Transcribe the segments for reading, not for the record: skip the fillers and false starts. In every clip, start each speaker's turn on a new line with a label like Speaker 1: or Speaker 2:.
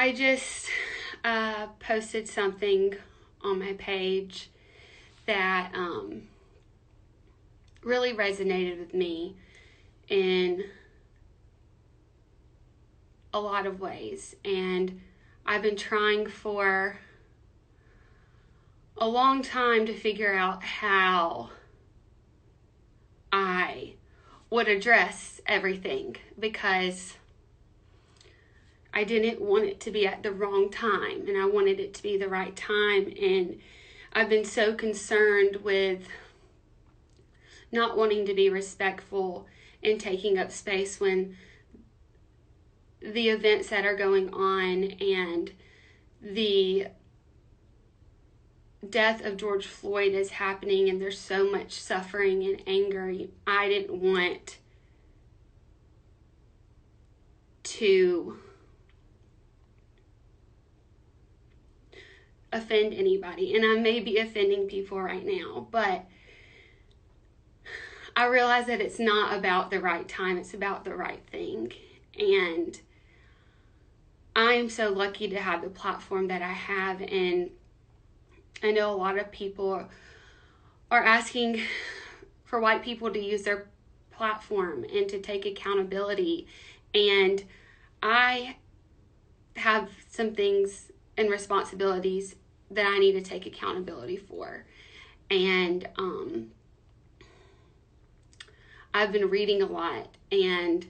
Speaker 1: I just posted something on my page that really resonated with me in a lot of ways. And I've been trying for a long time to figure out how I would address everything, because I didn't want it to be at the wrong time, and I wanted it to be the right time. And I've been so concerned with not wanting to be respectful and taking up space when the events that are going on and the death of George Floyd is happening, and there's so much suffering and anger. I didn't want to offend anybody, and I may be offending people right now, but I realize that it's not about the right time, it's about the right thing. And I'm so lucky to have the platform that I have, and I know a lot of people are asking for white people to use their platform and to take accountability, and I have some things and responsibilities that I need to take accountability for. And I've been reading a lot, and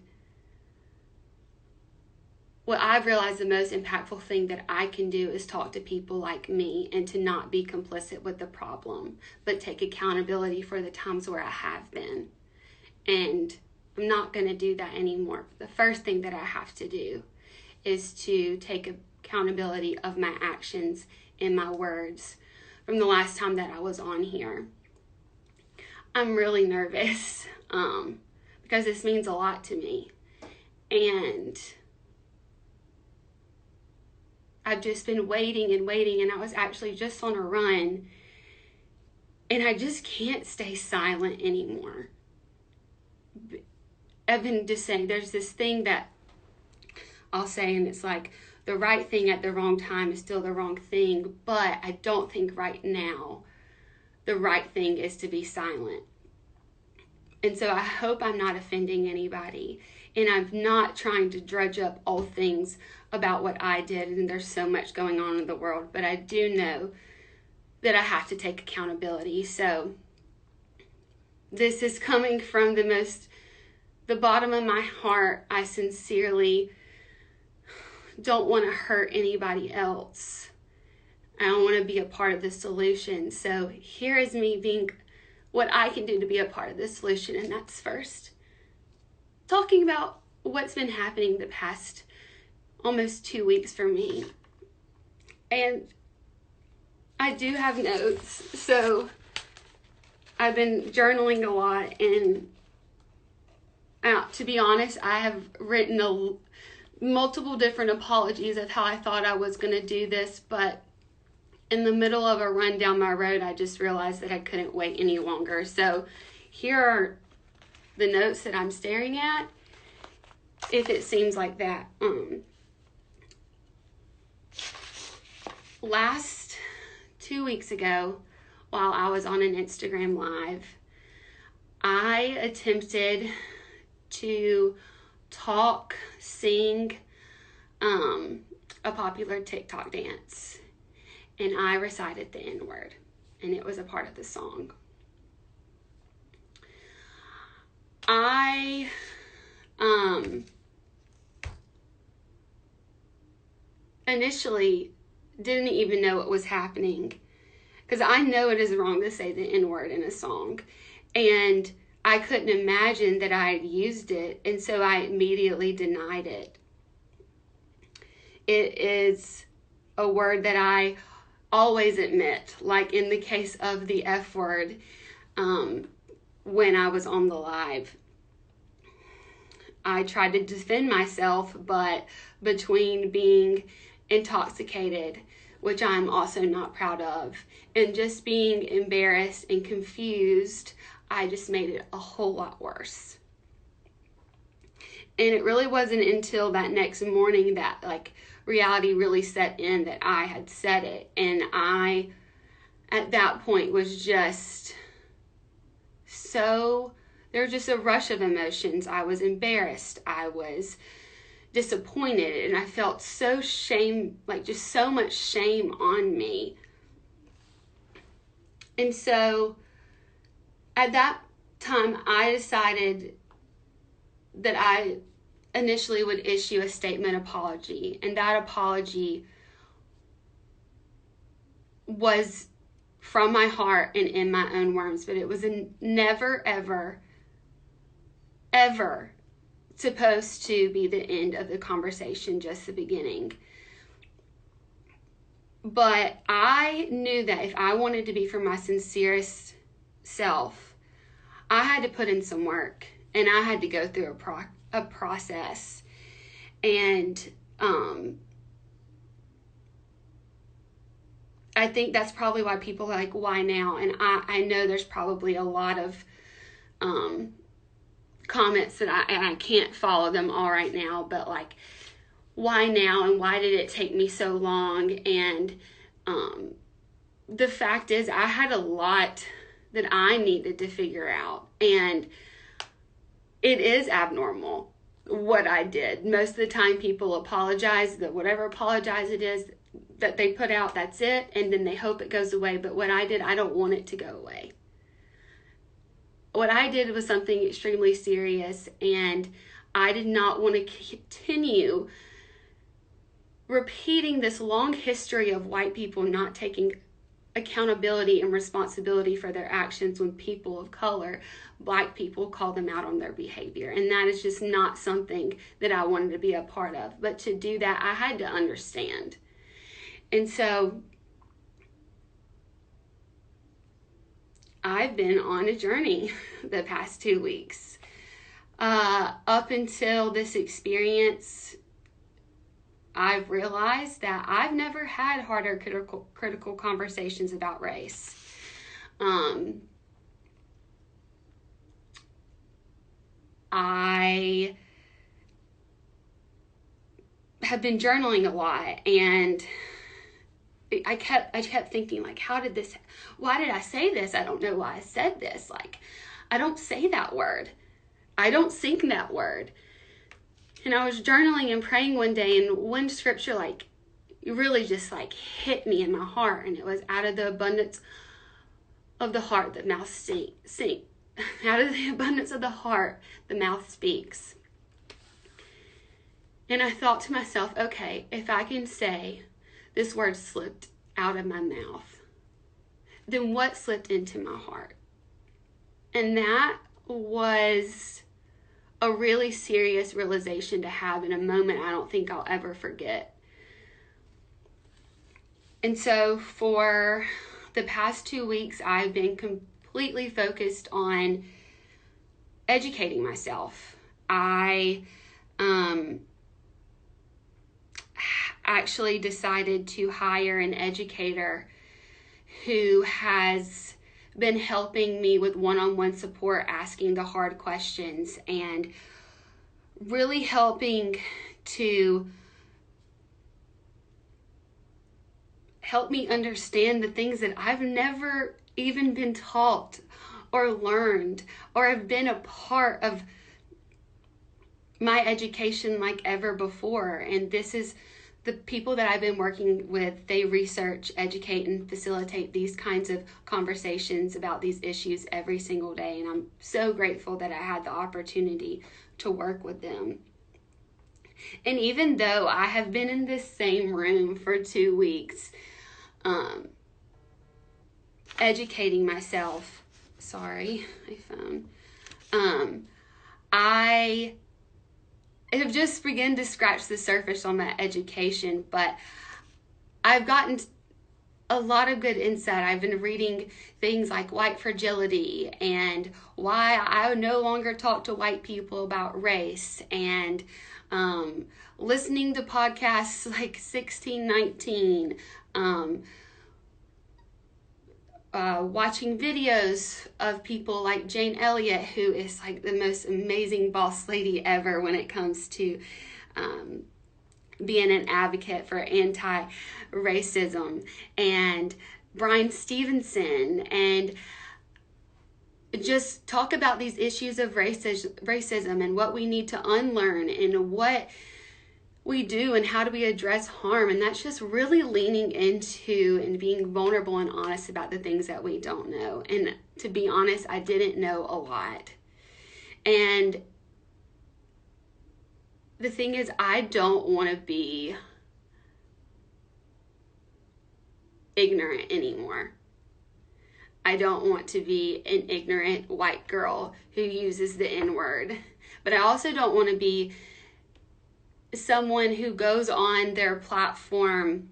Speaker 1: what I've realized the most impactful thing that I can do is talk to people like me, and to not be complicit with the problem, but take accountability for the times where I have been. And I'm not going to do that anymore. The first thing that I have to do is to take accountability of my actions and my words from the last time that I was on here. I'm really nervous because this means a lot to me. And I've just been waiting and waiting, and I was actually just on a run, and I just can't stay silent anymore. I've been just saying, there's this thing that I'll say, and it's like, the right thing at the wrong time is still the wrong thing, but I don't think right now the right thing is to be silent. And so I hope I'm not offending anybody, and I'm not trying to drudge up old things about what I did, and there's so much going on in the world, but I do know that I have to take accountability. So this is coming from the bottom of my heart. I sincerely don't want to hurt anybody else. I don't want to be a part of the solution. So here is me being what I can do to be a part of the solution, and that's first talking about what's been happening the past almost 2 weeks for me. And I do have notes, so I've been journaling a lot, and to be honest, I have written multiple different apologies of how I thought I was going to do this, but in the middle of a run down my road, I just realized that I couldn't wait any longer. So here are the notes that I'm staring at, if it seems like that. Last 2 weeks ago, while I was on an Instagram Live, I attempted to sing a popular TikTok dance, and I recited the N-word, and it was a part of the song. I initially didn't even know what was happening, because I know it is wrong to say the N-word in a song, and I couldn't imagine that I had used it, and so I immediately denied it. It is a word that I always admit, like in the case of the F word, when I was on the live. I tried to defend myself, but between being intoxicated, which I'm also not proud of, and just being embarrassed and confused, I just made it a whole lot worse. And it really wasn't until that next morning that reality really set in that I had said it. And I, at that point, was just so, there was just a rush of emotions. I was embarrassed. I was disappointed, and I felt so shame, like just so much shame on me. And so at that time, I decided that I initially would issue a statement apology, and that apology was from my heart and in my own words, but it was never, ever, ever supposed to be the end of the conversation, just the beginning. But I knew that if I wanted to be for my sincerest self, I had to put in some work, and I had to go through a process. And I think that's probably why people are like, why now? And I know there's probably a lot of comments that I can't follow them all right now, but like, why now, and why did it take me so long? And the fact is, I had a lot that I needed to figure out, and it is abnormal what I did. Most of the time people apologize, that whatever apologize it is that they put out, that's it, and then they hope it goes away. But what I did, I don't want it to go away. What I did was something extremely serious, and I did not want to continue repeating this long history of white people not taking accountability and responsibility for their actions when people of color, Black people, call them out on their behavior. And that is just not something that I wanted to be a part of. But to do that, I had to understand. And so I've been on a journey the past 2 weeks. Up until this experience, I've realized that I've never had harder critical conversations about race. I have been journaling a lot, and I kept thinking, like, why did I say this? I don't know why I said this. Like, I don't say that word. I don't sing that word. And I was journaling and praying one day, and one scripture, like, really just, like, hit me in my heart. And it was, out of the abundance of the heart, the mouth sings. Out of the abundance of the heart, the mouth speaks. And I thought to myself, okay, if I can say this word slipped out of my mouth, then what slipped into my heart? And that was a really serious realization to have, in a moment I don't think I'll ever forget. And so for the past 2 weeks, I've been completely focused on educating myself. I actually decided to hire an educator who has been helping me with one-on-one support, asking the hard questions, and really helping to help me understand the things that I've never even been taught or learned, or have been a part of my education like ever before. And this is the people that I've been working with. They research, educate, and facilitate these kinds of conversations about these issues every single day. And I'm so grateful that I had the opportunity to work with them. And even though I have been in this same room for 2 weeks, educating myself, sorry, my phone, I have just begun to scratch the surface on my education, but I've gotten a lot of good insight. I've been reading things like white fragility and why I no longer talk to white people about race, and listening to podcasts like 1619, watching videos of people like Jane Elliott, who is like the most amazing boss lady ever when it comes to being an advocate for anti-racism, and Brian Stevenson, and just talk about these issues of racism and what we need to unlearn and what we do and how do we address harm. And that's just really leaning into and being vulnerable and honest about the things that we don't know. And to be honest, I didn't know a lot. And the thing is, I don't want to be ignorant anymore. I don't want to be an ignorant white girl who uses the N-word. But I also don't want to be someone who goes on their platform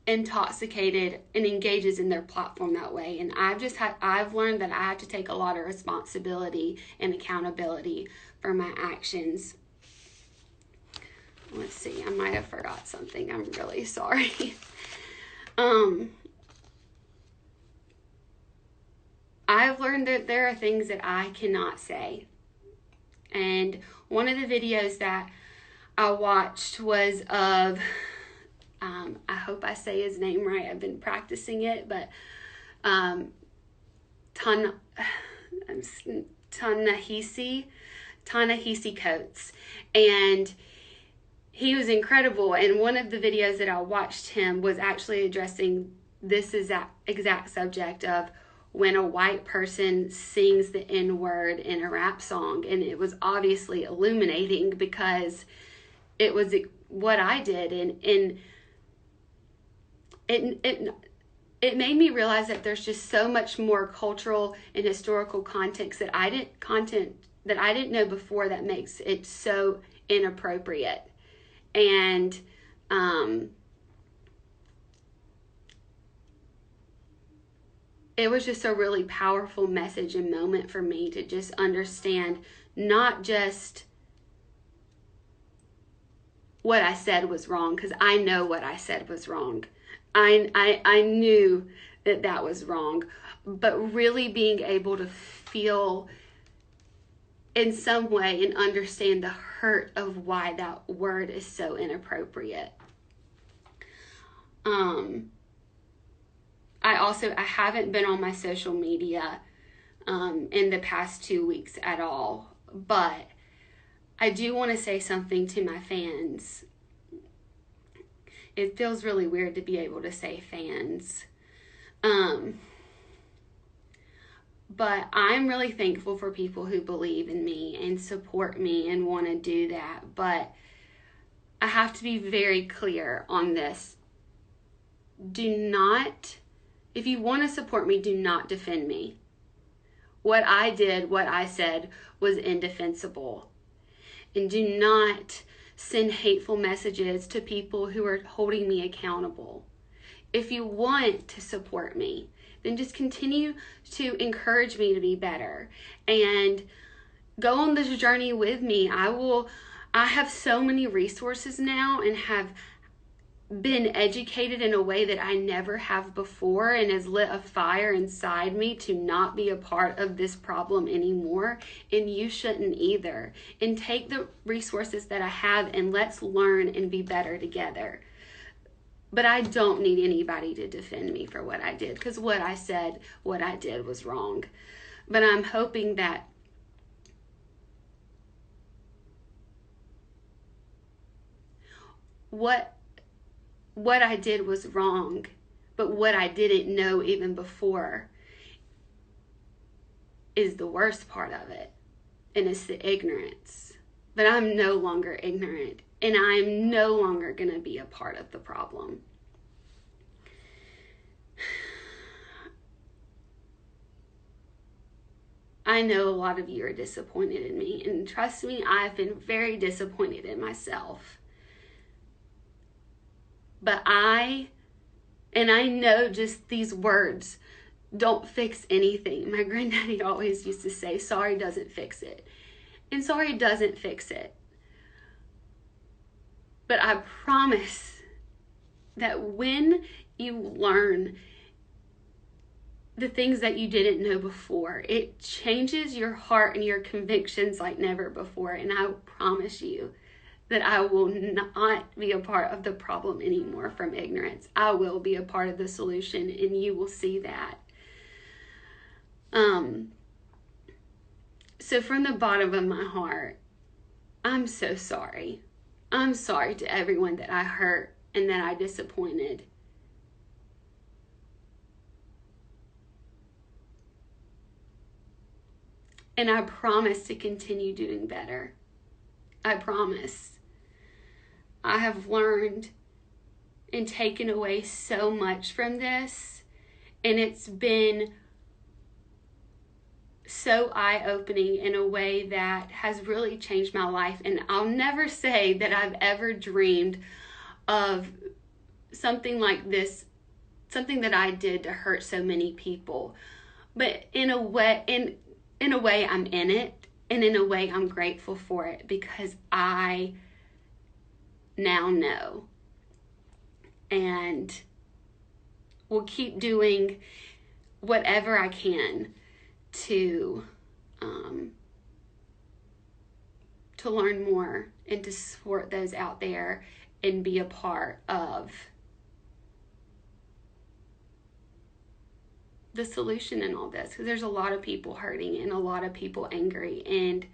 Speaker 1: intoxicated and engages in their platform that way. And I've learned that I have to take a lot of responsibility and accountability for my actions. Let's see, I might have forgot something. I'm really sorry. I've learned that there are things that I cannot say. And one of the videos that I watched was of, I hope I say his name right. I've been practicing it, but Ta-Nehisi Coates. And he was incredible. And one of the videos that I watched him was actually addressing this exact subject of when a white person sings the N-word in a rap song. And it was obviously illuminating because it was what I did. And it made me realize that there's just so much more cultural and historical context that I didn't know before that makes it so inappropriate. And it was just a really powerful message and moment for me to just understand not just what I said was wrong, because I know what I said was wrong. I knew that was wrong, but really being able to feel in some way and understand the hurt of why that word is so inappropriate. I haven't been on my social media in the past 2 weeks at all, but I do want to say something to my fans. It feels really weird to be able to say fans. But I'm really thankful for people who believe in me and support me and want to do that. But I have to be very clear on this. Do not, if you want to support me, do not defend me. What I did, what I said was indefensible. And do not send hateful messages to people who are holding me accountable. If you want to support me, then just continue to encourage me to be better and go on this journey with me. I have so many resources now and have been educated in a way that I never have before, and has lit a fire inside me to not be a part of this problem anymore. And you shouldn't either. And take the resources that I have and let's learn and be better together. But I don't need anybody to defend me for what I did, because what I said, what I did was wrong. But I'm hoping that what I did was wrong, but what I didn't know even before is the worst part of it. And it's the ignorance. But I'm no longer ignorant. And I'm no longer going to be a part of the problem. I know a lot of you are disappointed in me. And trust me, I've been very disappointed in myself. But I know just these words don't fix anything. My granddaddy always used to say, sorry doesn't fix it. And sorry doesn't fix it. But I promise that when you learn the things that you didn't know before, it changes your heart and your convictions like never before. And I promise you that I will not be a part of the problem anymore from ignorance. I will be a part of the solution, and you will see that. So from the bottom of my heart, I'm so sorry. I'm sorry to everyone that I hurt and that I disappointed. And I promise to continue doing better. I promise. I have learned and taken away so much from this, and it's been so eye-opening in a way that has really changed my life. And I'll never say that I've ever dreamed of something like this, something that I did to hurt so many people. But in a way, I'm in it, and in a way I'm grateful for it, because I now know, and will keep doing whatever I can to learn more and to support those out there and be a part of the solution in all this, because there's a lot of people hurting and a lot of people angry, and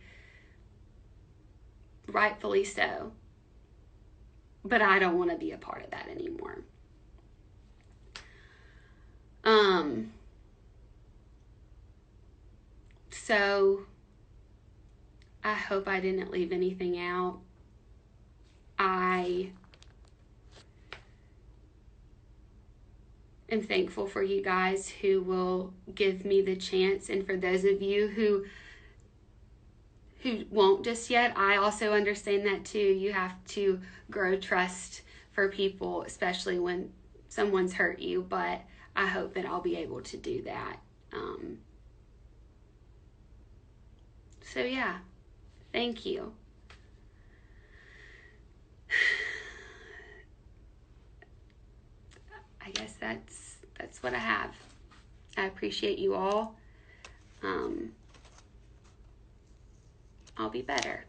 Speaker 1: rightfully so. But I don't want to be a part of that anymore. So I hope I didn't leave anything out. I am thankful for you guys who will give me the chance, and for those of you who won't just yet, I also understand that too. You have to grow trust for people, especially when someone's hurt you, but I hope that I'll be able to do that. So yeah, thank you. I guess that's what I have. I appreciate you all. I'll be better.